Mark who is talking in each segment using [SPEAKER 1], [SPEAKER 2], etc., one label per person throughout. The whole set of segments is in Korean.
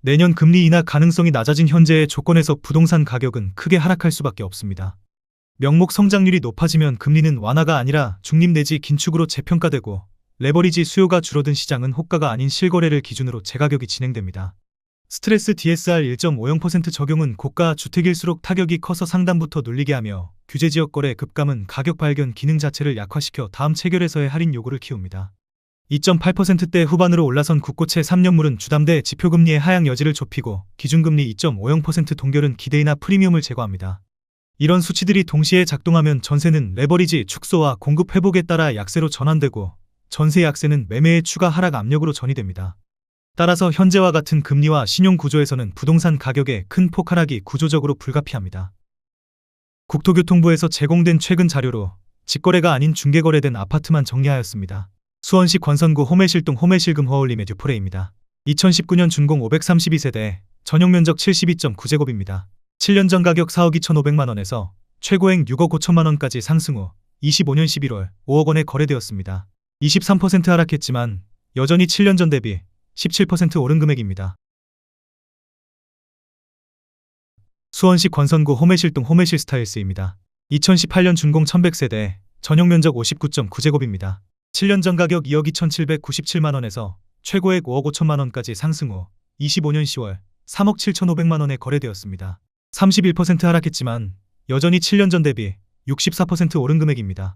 [SPEAKER 1] 내년 금리 인하 가능성이 낮아진 현재의 조건에서 부동산 가격은 크게 하락할 수밖에 없습니다. 명목 성장률이 높아지면 금리는 완화가 아니라 중립 내지 긴축으로 재평가되고 레버리지 수요가 줄어든 시장은 호가가 아닌 실거래를 기준으로 재가격이 진행됩니다. 스트레스 DSR 1.50% 적용은 고가 주택일수록 타격이 커서 상단부터 눌리게 하며 규제지역 거래 급감은 가격 발견 기능 자체를 약화시켜 다음 체결에서의 할인 요구를 키웁니다. 2.8%대 후반으로 올라선 국고채 3년물은 주담대 지표금리의 하향 여지를 좁히고 기준금리 2.50% 동결은 기대인하 프리미엄을 제거합니다. 이런 수치들이 동시에 작동하면 전세는 레버리지 축소와 공급 회복에 따라 약세로 전환되고 전세 약세는 매매의 추가 하락 압력으로 전이됩니다. 따라서 현재와 같은 금리와 신용 구조에서는 부동산 가격의 큰 폭하락이 구조적으로 불가피합니다. 국토교통부에서 제공된 최근 자료로 직거래가 아닌 중개거래된 아파트만 정리하였습니다. 수원시 권선구 호매실동 호매실금 허울림의 듀포레입니다. 2019년 준공 532세대, 전용면적 72.9제곱입니다. 7년 전 가격 4억 2,500만원에서 최고액 6억 5천만원까지 상승 후 25년 11월 5억 원에 거래되었습니다. 23% 하락했지만 여전히 7년 전 대비 17% 오른 금액입니다. 수원시 권선구 호매실동 호매실 스타일스입니다. 2018년 준공 1100세대, 전용면적 59.9제곱입니다. 7년 전 가격 2억 2,797만원에서 최고액 5억 5천만원까지 상승 후 25년 10월 3억 7,500만원에 거래되었습니다. 31% 하락했지만 여전히 7년 전 대비 64% 오른 금액입니다.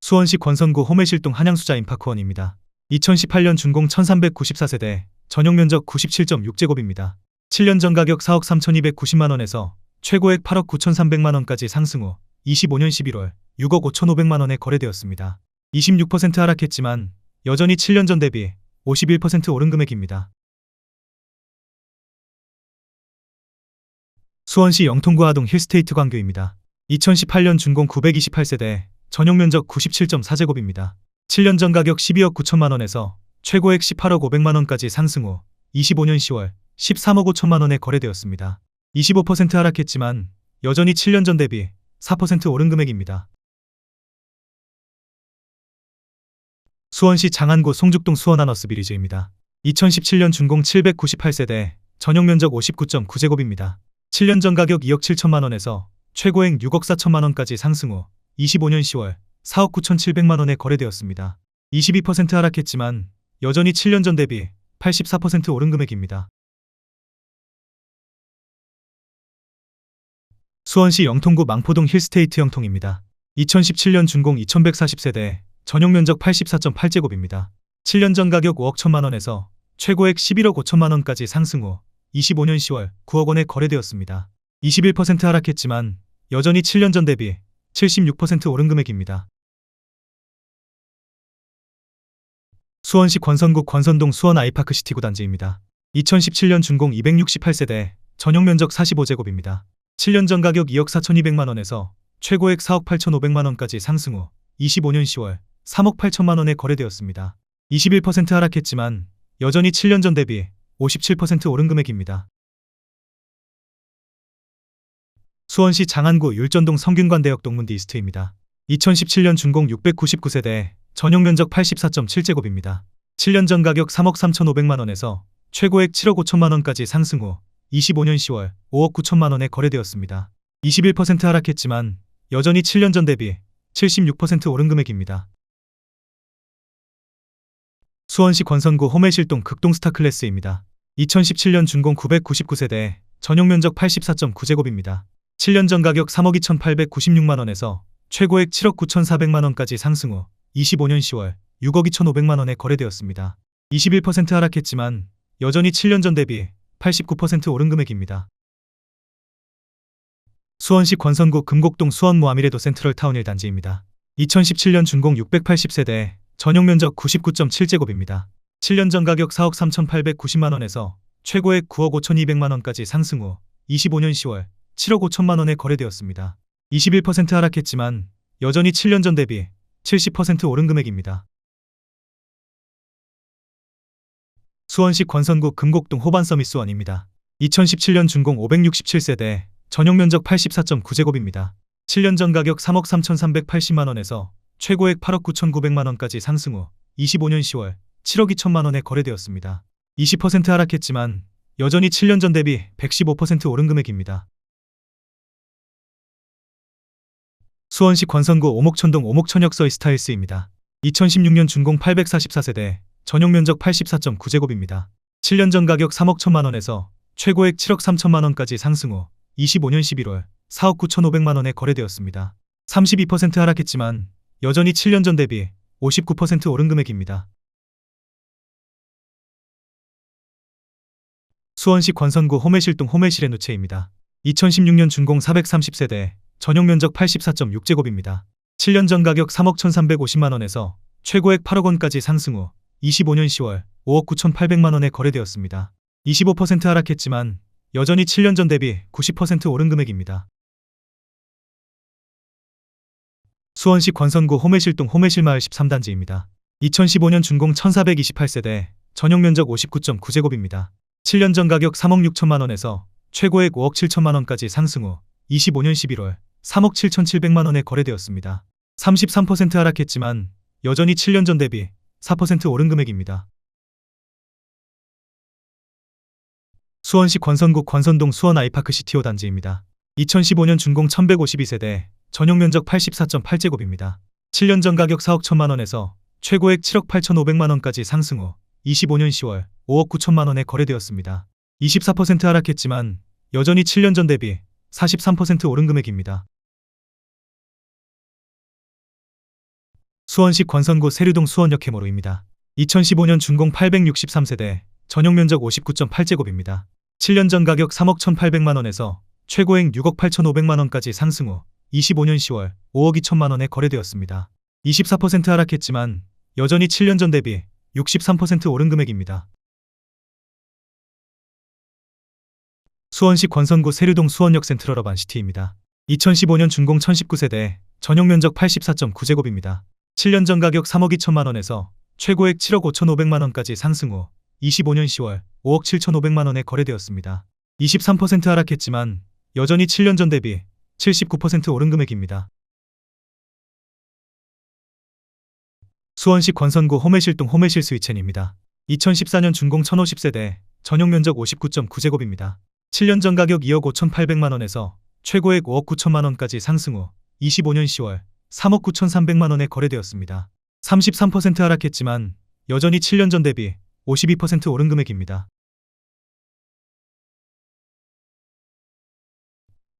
[SPEAKER 1] 수원시 권선구 호매실동 한양수자 임파크원입니다. 2018년 준공 1394세대, 전용면적 97.6제곱입니다. 7년 전 가격 4억 3,290만원에서 최고액 8억 9,300만원까지 상승 후 25년 11월 6억 5,500만원에 거래되었습니다. 26% 하락했지만 여전히 7년 전 대비 51% 오른 금액입니다. 수원시 영통구 하동 힐스테이트 광교입니다. 2018년 준공 928세대, 전용면적 97.4제곱입니다. 7년 전 가격 12억 9천만원에서 최고액 18억 500만원까지 상승 후 25년 10월 13억 5천만원에 거래되었습니다. 25% 하락했지만 여전히 7년 전 대비 4% 오른 금액입니다. 수원시 장안구 송죽동 수원하너스 비리즈입니다. 2017년 준공 798세대, 전용면적 59.9제곱입니다. 7년 전 가격 2억 7천만원에서 최고액 6억 4천만원까지 상승 후 25년 10월 4억 9,700만원에 거래되었습니다. 22% 하락했지만 여전히 7년 전 대비 84% 오른 금액입니다. 수원시 영통구 망포동 힐스테이트 영통입니다. 2017년 준공 2140세대, 전용면적 84.8제곱입니다. 7년 전 가격 5억 1천만원에서 최고액 11억 5천만원까지 상승 후 25년 10월 9억 원에 거래되었습니다. 21% 하락했지만 여전히 7년 전 대비 76% 오른 금액입니다. 수원시 권선구 권선동 수원 아이파크시티 구단지입니다. 2017년 준공 268세대, 전용면적 45제곱입니다. 7년 전 가격 2억 4,200만원에서 최고액 4억 8,500만원까지 상승 후 25년 10월 3억 8천만원에 거래되었습니다. 21% 하락했지만 여전히 7년 전 대비 57% 오른 금액입니다. 수원시 장안구 율전동 성균관대역 동문디스트입니다. 2017년 준공 699세대, 전용면적 84.7제곱입니다. 7년 전 가격 3억 3,500만원에서 최고액 7억 5천만원까지 상승 후 25년 10월 5억 9천만원에 거래되었습니다. 21% 하락했지만 여전히 7년 전 대비 76% 오른 금액입니다. 수원시 권선구 호매실동 극동스타클래스입니다. 2017년 준공 999세대, 전용면적 84.9제곱입니다. 7년 전 가격 3억 2,896만원에서 최고액 7억 9,400만원까지 상승 후 25년 10월 6억 2,500만원에 거래되었습니다. 21% 하락했지만 여전히 7년 전 대비 89% 오른 금액입니다. 수원시 권선구 금곡동 수원모아미레도 센트럴타운 1단지입니다. 2017년 준공 680세대, 전용면적 99.7제곱입니다. 7년 전 가격 4억 3,890만원에서 최고액 9억 5,200만원까지 상승 후 25년 10월 7억 5천만원에 거래되었습니다. 21% 하락했지만 여전히 7년 전 대비 70% 오른 금액입니다. 수원시 권선구 금곡동 호반서밋수원입니다. 2017년 준공 567세대, 전용면적 84.9제곱입니다. 7년 전 가격 3억 3,380만원에서 최고액 8억 9,900만원까지 상승 후 25년 10월 7억 2천만원에 거래되었습니다. 20% 하락했지만 여전히 7년 전 대비 115% 오른 금액입니다. 수원시 권선구 오목천동 오목천역서의 스타일스입니다. 2016년 준공 844세대, 전용 면적 84.9제곱입니다. 7년 전 가격 3억 1천만 원에서 최고액 7억 3천만 원까지 상승 후 25년 11월 4억 9천5백만 원에 거래되었습니다. 32% 하락했지만 여전히 7년 전 대비 59% 오른 금액입니다. 수원시 권선구 호매실동 호매시레누체입니다. 2016년 준공 430세대, 전용 면적 84.6제곱입니다. 7년 전 가격 3억 1,350만 원에서 최고액 8억 원까지 상승 후 25년 10월 5억 9,800만 원에 거래되었습니다. 25% 하락했지만 여전히 7년 전 대비 90% 오른 금액입니다. 수원시 권선구 호매실동 호매실마을 13단지입니다. 2015년 준공 1428세대, 전용 면적 59.9제곱입니다. 7년 전 가격 3억 6천만 원에서 최고액 5억 7천만 원까지 상승 후 25년 11월 3억 7,700만 원에 거래되었습니다. 33% 하락했지만 여전히 7년 전 대비 4% 오른 금액입니다. 수원시 권선구 권선동 수원 아이파크 시티호 단지입니다. 2015년 준공 1152세대, 전용 면적 84.8제곱입니다. 7년 전 가격 4억 1천만 원에서 최고액 7억 8,500만 원까지 상승 후 25년 10월 5억 9천만 원에 거래되었습니다. 24% 하락했지만 여전히 7년 전 대비 43% 오른 금액입니다. 수원시 권선구 세류동 수원역 해모로입니다. 2015년 준공 863세대, 전용 면적 59.8제곱입니다. 7년 전 가격 3억 1,800만 원에서 최고액 6억 8,500만 원까지 상승 후 25년 10월 5억 2천만 원에 거래되었습니다. 24% 하락했지만 여전히 7년 전 대비 63% 오른 금액입니다. 수원시 권선구 세류동 수원역 센트럴 어반 시티입니다. 2015년 준공 1019세대, 전용 면적 84.9제곱입니다. 7년 전 가격 3억 2천만 원에서 최고액 7억 5,500만 원까지 상승 후 25년 10월 5억 7,500만 원에 거래되었습니다. 23% 하락했지만 여전히 7년 전 대비 79% 오른 금액입니다. 수원시 권선구 호매실동 호매실 스위첸입니다. 2014년 준공 1050세대, 전용 면적 59.9제곱입니다. 7년 전 가격 2억 5,800만 원에서 최고액 5억 9천만 원까지 상승 후 25년 10월 3억 9,300만 원에 거래되었습니다. 33% 하락했지만 여전히 7년 전 대비 52% 오른 금액입니다.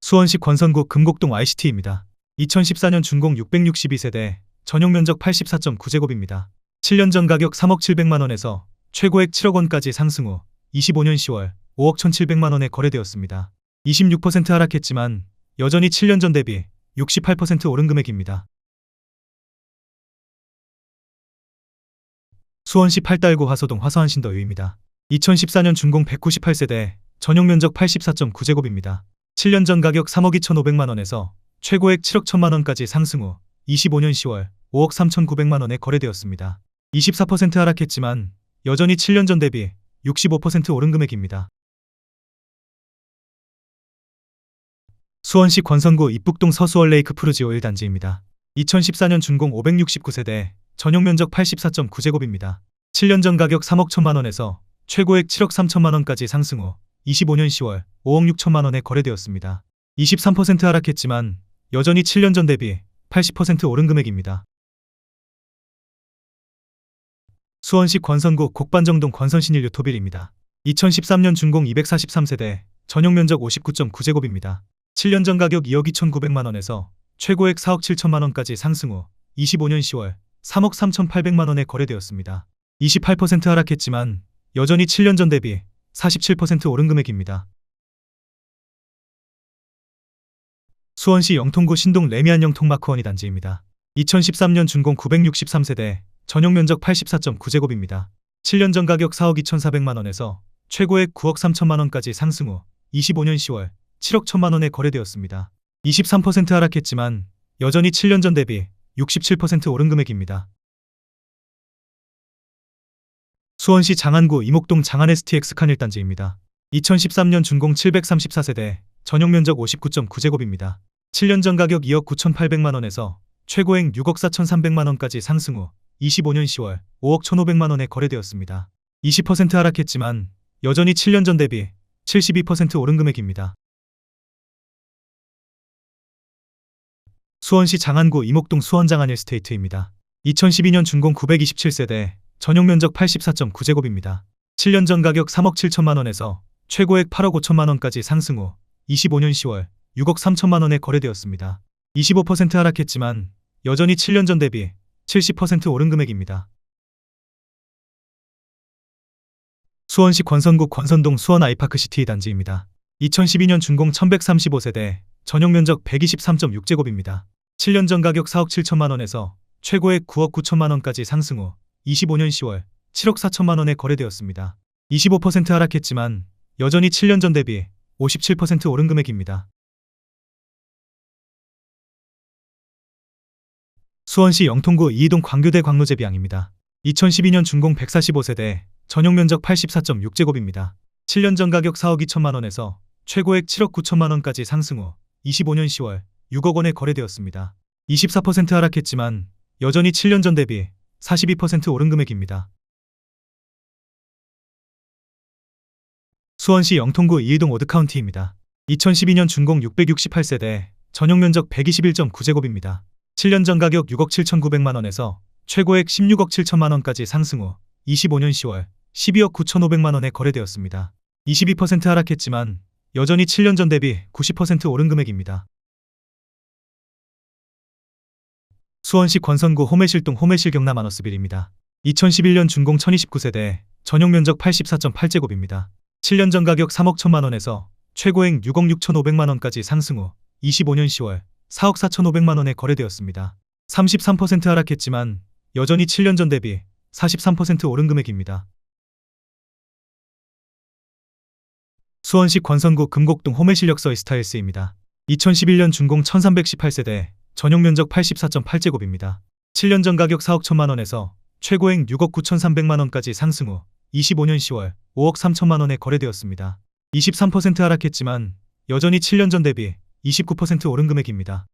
[SPEAKER 1] 수원시 권선구 금곡동 ICT입니다. 2014년 준공 662세대, 전용 면적 84.9제곱입니다. 7년 전 가격 3억 700만 원에서 최고액 7억 원까지 상승 후 25년 10월 5억 1,700만 원에 거래되었습니다. 26% 하락했지만 여전히 7년 전 대비 68% 오른 금액입니다. 수원시 팔달구 화소동 화서한신더유입니다. 2014년 준공 198세대, 전용 면적 84.9제곱입니다. 7년 전 가격 3억 2,500만 원에서 최고액 7억 1천만 원까지 상승 후 25년 10월 5억 3,900만 원에 거래되었습니다. 24% 하락했지만 여전히 7년 전 대비 65% 오른 금액입니다. 수원시 권선구 입북동 서수월레이크 푸르지오 1단지입니다. 2014년 준공 569세대, 전용 면적 84.9제곱입니다. 7년 전 가격 3억 1천만 원에서 최고액 7억 3천만 원까지 상승 후 25년 10월 5억 6천만 원에 거래되었습니다. 23% 하락했지만 여전히 7년 전 대비 80% 오른 금액입니다. 수원시 권선구 곡반정동 권선신일 유토빌입니다. 2013년 준공 243세대, 전용 면적 59.9제곱입니다. 7년 전 가격 2억 2,900만 원에서 최고액 4억 7천만 원까지 상승 후 25년 10월 3억 3,800만 원에 거래되었습니다. 28% 하락했지만 여전히 7년 전 대비 47% 오른 금액입니다. 수원시 영통구 신동 레미안 영통마크원이 단지입니다. 2013년 준공 963세대, 전용 면적 84.9제곱입니다. 7년 전 가격 4억 2,400만 원에서 최고액 9억 3천만 원까지 상승 후 25년 10월 7억 1천만 원에 거래되었습니다. 23% 하락했지만 여전히 7년 전 대비 67% 오른 금액입니다. 수원시 장안구 이목동 장안 STX 칸 1단지입니다. 2013년 준공 734세대, 전용 면적 59.9제곱입니다. 7년 전 가격 2억 9,800만 원에서 최고액 6억 4,300만 원까지 상승 후 25년 10월 5억 1,500만 원에 거래되었습니다. 20% 하락했지만 여전히 7년 전 대비 72% 오른 금액입니다. 수원시 장안구 이목동 수원장안일스테이트입니다. 2012년 준공 927세대, 전용 면적 84.9제곱입니다. 7년 전 가격 3억 7천만 원에서 최고액 8억 5천만 원까지 상승 후 25년 10월 6억 3천만 원에 거래되었습니다. 25% 하락했지만 여전히 7년 전 대비 70% 오른 금액입니다. 수원시 권선구 권선동 수원 아이파크시티 단지입니다. 2012년 준공 1135세대, 전용 면적 123.6제곱입니다. 7년 전 가격 4억 7천만 원에서 최고액 9억 9천만 원까지 상승 후 25년 10월 7억 4천만 원에 거래되었습니다. 25% 하락했지만 여전히 7년 전 대비 57% 오른 금액입니다. 수원시 영통구 이이동 광교대 광로제비양입니다. 2012년 준공 145세대, 전용 면적 84.6제곱입니다. 7년 전 가격 4억 2천만 원에서 최고액 7억 9천만 원까지 상승 후 25년 10월 6억 원에 거래되었습니다. 24% 하락했지만 여전히 7년 전 대비 42% 오른 금액입니다. 수원시 영통구 이이동 오드카운티입니다. 2012년 준공 668세대, 전용 면적 121.9제곱입니다. 7년 전 가격 6억 7,900만 원에서 최고액 16억 7천만 원까지 상승 후 25년 10월 12억 9,500만 원에 거래되었습니다. 22% 하락했지만 여전히 7년 전 대비 90% 오른 금액입니다. 수원시 권선구 호매실동 호매실 경남 아너스빌입니다. 2011년 준공 1029세대, 전용 면적 84.8제곱입니다. 7년 전 가격 3억 1천만 원에서 최고액 6억 6,500만 원까지 상승 후 25년 10월 4억 4,500만 원에 거래되었습니다. 33% 하락했지만 여전히 7년 전 대비 43% 오른 금액입니다. 수원시 권선구 금곡동 호매실역서이 스타일스입니다. 2011년 준공 1318세대, 전용 면적 84.8제곱입니다. 7년 전 가격 4억 1천만 원에서 최고액 6억 9,300만 원까지 상승 후 25년 10월 5억 3천만 원에 거래되었습니다. 23% 하락했지만 여전히 7년 전 대비 29% 오른 금액입니다.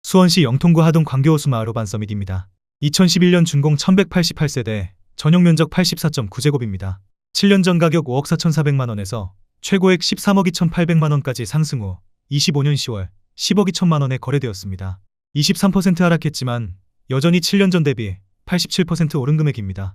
[SPEAKER 1] 수원시 영통구 하동 광교호수 마을호반 서밋입니다. 2011년 준공 1188세대, 전용 면적 84.9제곱입니다. 7년 전 가격 5억 4,400만 원에서 최고액 13억 2,800만 원까지 상승 후 25년 10월 10억 2천만 원에 거래되었습니다. 23% 하락했지만 여전히 7년 전 대비 87% 오른 금액입니다.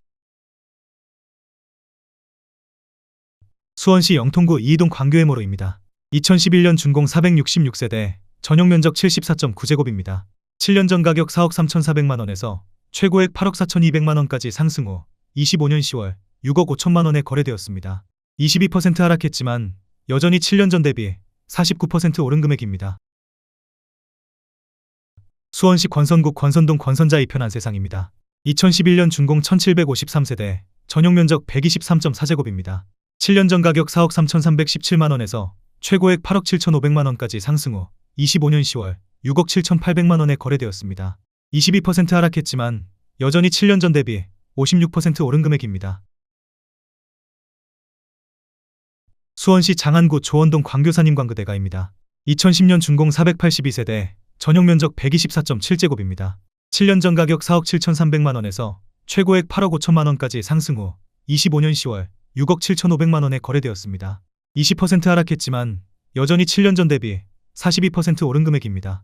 [SPEAKER 1] 수원시 영통구 이이동 광교해모로입니다. 2011년 준공 466세대, 전용 면적 74.9제곱입니다. 7년 전 가격 4억 3,400만 원에서 최고액 8억 4,200만 원까지 상승 후 25년 10월 6억 5천만 원에 거래되었습니다. 22% 하락했지만 여전히 7년 전 대비 49% 오른 금액입니다. 수원시 권선구 권선동 권선자 2편 안세상입니다. 2011년 준공 1753세대, 전용 면적 123.4제곱입니다. 7년 전 가격 4억 3,317만 원에서 최고액 8억 7,500만 원까지 상승 후 25년 10월 6억 7,800만 원에 거래되었습니다. 22% 하락했지만 여전히 7년 전 대비 56% 오른 금액입니다. 수원시 장안구 조원동 광교사님 광교대가입니다. 2010년 준공 482세대, 전용 면적 124.7제곱입니다. 7년 전 가격 4억 7,300만 원에서 최고액 8억 5천만 원까지 상승 후 25년 10월 6억 7,500만 원에 거래되었습니다. 20% 하락했지만 여전히 7년 전 대비 42% 오른 금액입니다.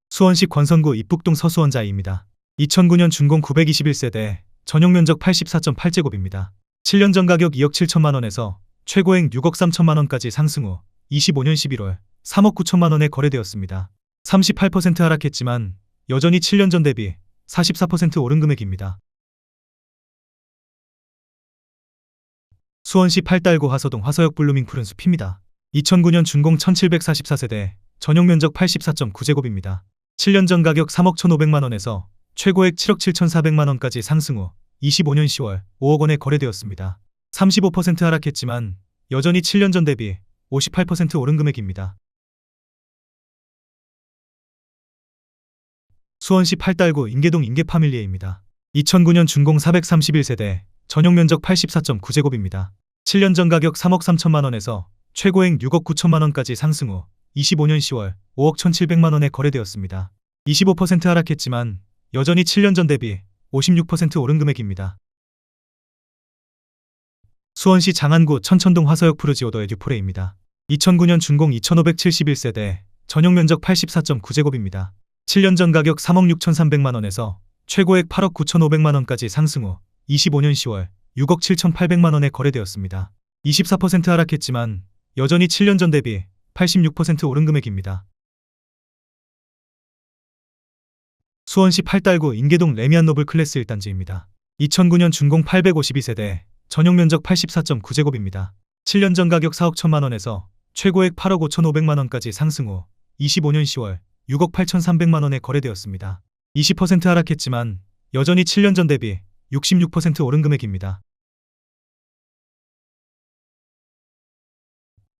[SPEAKER 1] 수원시 권선구 입북동 서수원자이입니다. 2009년 준공 921세대, 전용 면적 84.8제곱입니다. 7년 전 가격 2억 7천만 원에서 최고액 6억 3천만 원까지 상승 후 25년 11월 3억 9천만 원에 거래되었습니다. 38% 하락했지만 여전히 7년 전 대비 44% 오른 금액입니다. 수원시 팔달구 화서동 화서역 블루밍 푸른 숲입니다. 2009년 준공 1744세대, 전용 면적 84.9제곱입니다. 7년 전 가격 3억 1,500만 원에서 최고액 7억 7,400만 원까지 상승 후 25년 10월 5억 원에 거래되었습니다. 35% 하락했지만 여전히 7년 전 대비 58% 오른 금액입니다. 수원시 팔달구 인계동 인계파밀리에입니다. 2009년 준공 431세대, 전용 면적 84.9제곱입니다. 7년 전 가격 3억 3천만 원에서 최고액 6억 9천만 원까지 상승 후 25년 10월 5억 1,700만 원에 거래되었습니다. 25% 하락했지만 여전히 7년 전 대비 56% 오른 금액입니다. 수원시 장안구 천천동 화서역 푸르지오더 에듀포레입니다. 2009년 준공 2571세대, 전용 면적 84.9제곱입니다. 7년 전 가격 3억 6,300만원에서 최고액 8억 9,500만원까지 상승 후 25년 10월 6억 7,800만원에 거래되었습니다. 24% 하락했지만 여전히 7년 전 대비 86% 오른 금액입니다. 수원시 팔달구 인계동 레미안 노블 클래스 1단지입니다. 2009년 준공 852세대, 전용 면적 84.9제곱입니다. 7년 전 가격 4억 1천만원에서 최고액 8억 5,500만원까지 상승 후 25년 10월 6억 8,300만원에 거래되었습니다. 20% 하락했지만 여전히 7년 전 대비 66% 오른 금액입니다.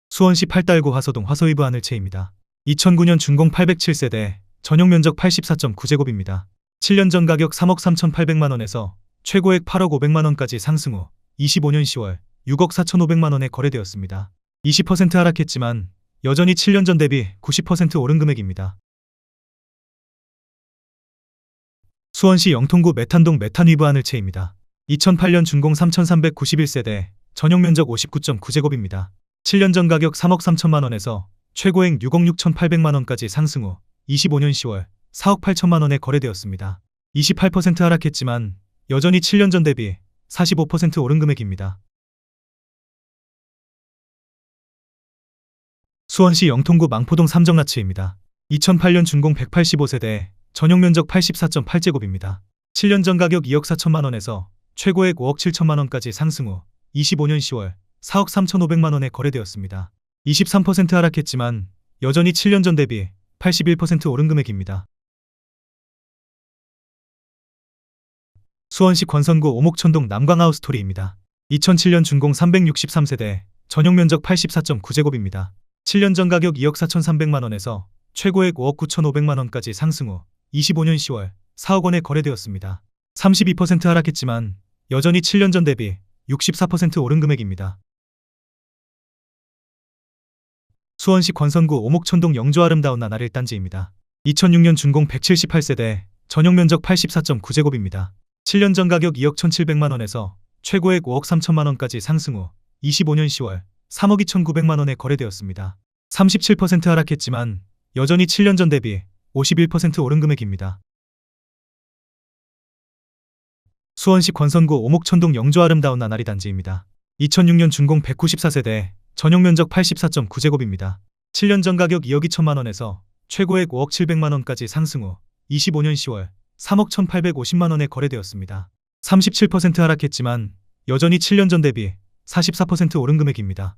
[SPEAKER 1] 수원시 팔달구 화서동 화서위브 하늘채입니다. 2009년 준공 807세대, 전용 면적 84.9제곱입니다. 7년 전 가격 3억 3,800만원에서 최고액 8억 500만원까지 상승 후 25년 10월 6억 4,500만원에 거래되었습니다. 20% 하락했지만 여전히 7년 전 대비 90% 오른 금액입니다. 수원시 영통구 메탄동 메탄위브 하늘채입니다. 2008년 준공 3,391세대, 전용 면적 59.9제곱입니다. 7년 전 가격 3억 3천만원에서 최고액 6억 6,800만원까지 상승 후 25년 10월 4억 8천만원에 거래되었습니다. 28% 하락했지만 여전히 7년 전 대비 45% 오른 금액입니다. 수원시 영통구 망포동 삼정라츠입니다. 2008년 준공 185세대, 전용 면적 84.8제곱입니다. 7년 전 가격 2억 4천만원에서 최고액 5억 7천만원까지 상승 후 25년 10월 4억 3,500만원에 거래되었습니다. 23% 하락했지만 여전히 7년 전 대비 81% 오른 금액입니다. 수원시 권선구 오목천동 남광하우스토리입니다. 2007년 준공 363세대, 전용 면적 84.9제곱입니다. 7년 전 가격 2억 4,300만원에서 최고액 5억 9,500만원까지 상승 후 25년 10월 4억 원에 거래되었습니다. 32% 하락했지만 여전히 7년 전 대비 64% 오른 금액입니다. 수원시 권선구 오목천동 영주 아름다운 나날 1단지입니다. 2006년 준공 178세대, 전용 면적 84.9제곱입니다. 7년 전 가격 2억 1,700만원에서 최고액 5억 3천만원까지 상승 후 25년 10월 3억 2,900만원에 거래되었습니다. 37% 하락했지만 여전히 7년 전 대비 51% 오른 금액입니다. 수원시 권선구 오목천동 영주 아름다운 나날이 단지입니다. 2006년 준공 194세대, 전용 면적 84.9제곱입니다. 7년 전 가격 2억 2천만원에서 최고액 5억 700만원까지 상승 후 25년 10월 3억 1,850만원에 거래되었습니다. 37% 하락했지만 여전히 7년 전 대비 44% 오른 금액입니다.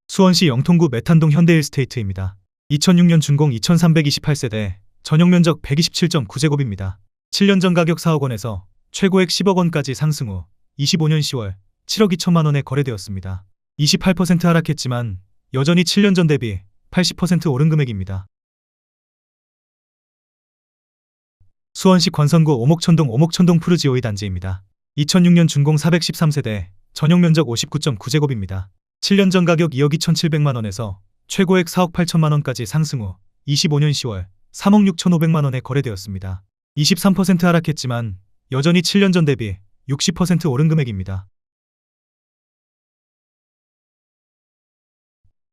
[SPEAKER 1] 수원시 영통구 메탄동 현대일스테이트입니다. 2006년 준공 2328세대, 전용 면적 127.9제곱입니다. 7년 전 가격 4억 원에서 최고액 10억 원까지 상승 후 25년 10월 7억 2천만원에 거래되었습니다. 28% 하락했지만 여전히 7년 전 대비 80% 오른 금액입니다. 수원시 권선구 오목천동 오목천동 푸르지오이 단지입니다. 2006년 준공 413세대, 전용 면적 59.9제곱입니다. 7년 전 가격 2억 2,700만원에서 최고액 4억 8천만원까지 상승 후 25년 10월 3억 6,500만원에 거래되었습니다. 23% 하락했지만 여전히 7년 전 대비 60% 오른 금액입니다.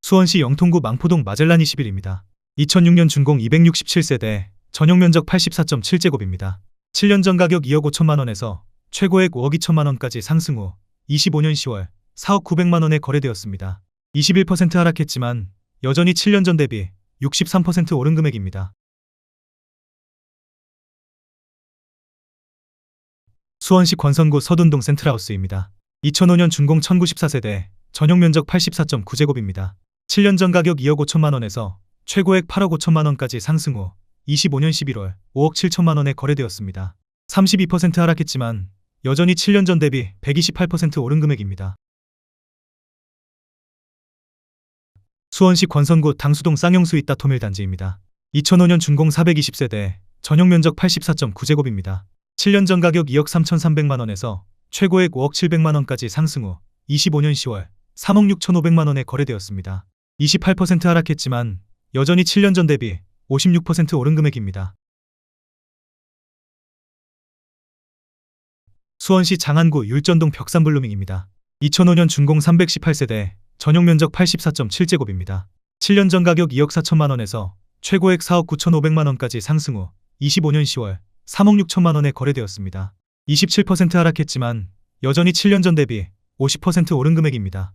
[SPEAKER 1] 수원시 영통구 망포동 마젤란 21입니다. 2006년 준공 267세대, 전용 면적 84.7제곱입니다. 7년 전 가격 2억 5천만원에서 최고액 5억 2천만원까지 상승 후 25년 10월 4억 900만원에 거래되었습니다. 21% 하락했지만 여전히 7년 전 대비 63% 오른 금액입니다. 수원시 권선구 서둔동 센트라우스입니다. 2005년 준공 1094세대, 전용 면적 84.9제곱입니다. 7년 전 가격 2억 5천만원에서 최고액 8억 5천만원까지 상승 후 25년 11월 5억 7천만원에 거래되었습니다. 32% 하락했지만 여전히 7년 전 대비 128% 오른 금액입니다. 수원시 권선구 당수동 쌍용수 있다 토밀 단지입니다. 2005년 준공 420세대, 전용 면적 84.9제곱입니다. 7년 전 가격 2억 3,300만원에서 최고액 5억 700만원까지 상승 후 25년 10월 3억 6,500만원에 거래되었습니다. 28% 하락했지만 여전히 7년 전 대비 56% 오른 금액입니다. 수원시 장안구 율전동 벽산블루밍입니다. 2005년 준공 318세대, 전용 면적 84.7제곱입니다. 7년 전 가격 2억 4천만 원에서 최고액 4억 9천5백만 원까지 상승 후 25년 10월 3억 6천만 원에 거래되었습니다. 27% 하락했지만 여전히 7년 전 대비 50% 오른 금액입니다.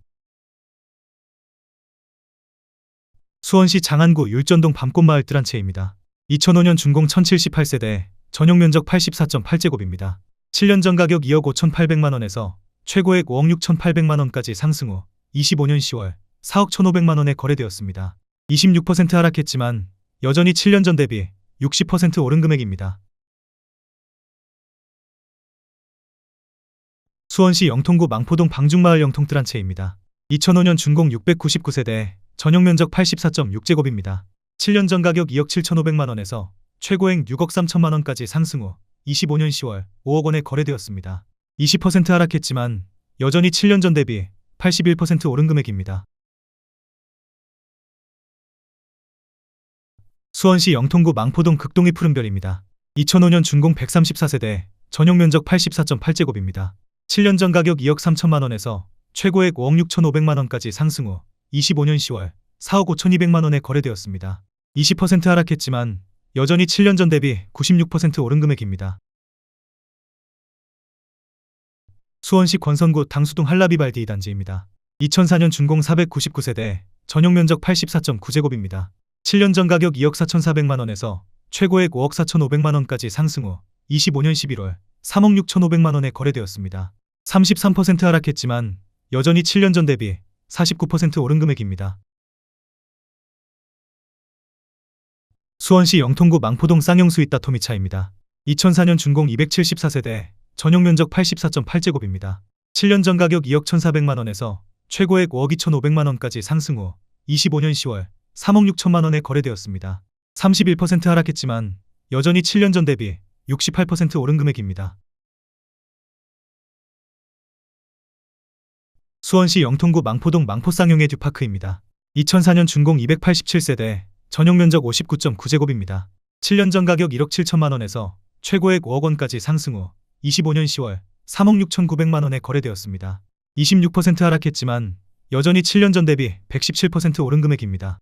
[SPEAKER 1] 수원시 장안구 율전동 밤꽃마을 뜰한채입니다. 2005년 준공 1078세대, 전용 면적 84.8제곱입니다. 7년 전 가격 2억 5천8백만 원에서 최고액 5억 6천8백만 원까지 상승 후 25년 10월 4억 1,500만 원에 거래되었습니다. 26% 하락했지만 여전히 7년 전 대비 60% 오른 금액입니다. 수원시 영통구 망포동 방중마을 영통 뜰한채입니다. 2005년 준공 699세대, 전용 면적 84.6제곱입니다. 7년 전 가격 2억 7천5백만 원에서 최고액 6억 3천만 원까지 상승 후 25년 10월 5억 원에 거래되었습니다. 20% 하락했지만 여전히 7년 전 대비 81% 오른 금액입니다. 수원시 영통구 망포동 극동이 푸른별입니다. 2005년 준공 134세대, 전용 면적 84.8제곱입니다. 7년 전 가격 2억 3천만 원에서 최고액 5억 6천5백만 원까지 상승 후 25년 10월 4억 5천2백만 원에 거래되었습니다. 20% 하락했지만 여전히 7년 전 대비 96% 오른 금액입니다. 수원시 권선구 당수동 한라비발디 2단지입니다. 2004년 준공 499세대, 전용 면적 84.9제곱입니다. 7년 전 가격 2억 4천4백만 원에서 최고액 5억 4천5백만 원까지 상승 후 25년 11월 3억 6천5백만 원에 거래되었습니다. 33% 하락했지만 여전히 7년 전 대비 49% 오른 금액입니다. 수원시 영통구 망포동 쌍용수 있다 토미차입니다. 2004년 준공 274세대, 전용 면적 84.8제곱입니다. 7년 전 가격 2억 1,400만 원에서 최고액 5억 2천5백만 원까지 상승 후 25년 10월 3억 6천만 원에 거래되었습니다. 31% 하락했지만 여전히 7년 전 대비 68% 오른 금액입니다. 수원시 영통구 망포동 망포쌍용의 듀파크입니다. 2004년 준공 287세대, 전용 면적 59.9제곱입니다. 7년 전 가격 1억 7천만 원에서 최고액 5억 원까지 상승 후 25년 10월 3억 6천9백만 원에 거래되었습니다. 26% 하락했지만 여전히 7년 전 대비 117% 오른 금액입니다.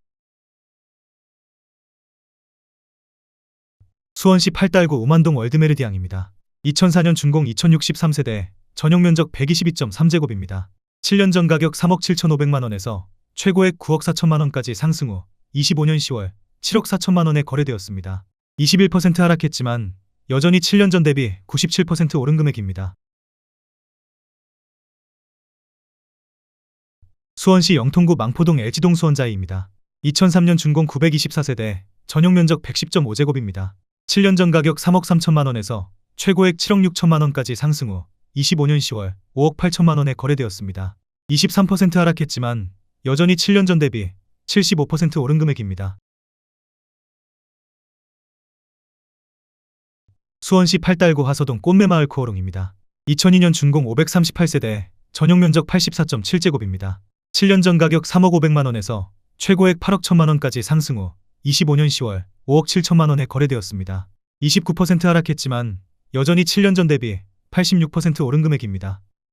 [SPEAKER 1] 수원시 팔달구 우만동 월드메르디앙입니다. 2004년 준공 2063세대, 전용 면적 122.3제곱입니다. 7년 전 가격 3억 7천5백만 원에서 최고액 9억 4천만 원까지 상승 후 25년 10월 7억 4천만 원에 거래되었습니다. 21% 하락했지만 여전히 7년 전 대비 97% 오른 금액입니다. 수원시 영통구 망포동 LG동 수원자이입니다. 2003년 준공 924세대, 전용 면적 110.5제곱입니다. 7년 전 가격 3억 3천만 원에서 최고액 7억 6천만 원까지 상승 후 25년 10월 5억 8천만 원에 거래되었습니다. 23% 하락했지만 여전히 7년 전 대비 75% 오른 금액입니다. 수원시 팔달구 화서동 꽃매마을 코오롱입니다. 2002년 준공 538세대, 전용 면적 84.7제곱입니다. 7년 전 가격 3억 5백만 원에서 최고액 8억 1천만 원까지 상승 후 25년 10월 5억 7천만 원에 거래되었습니다. 29% 하락했지만 여전히 7년 전 대비 86% 오른 금액입니다.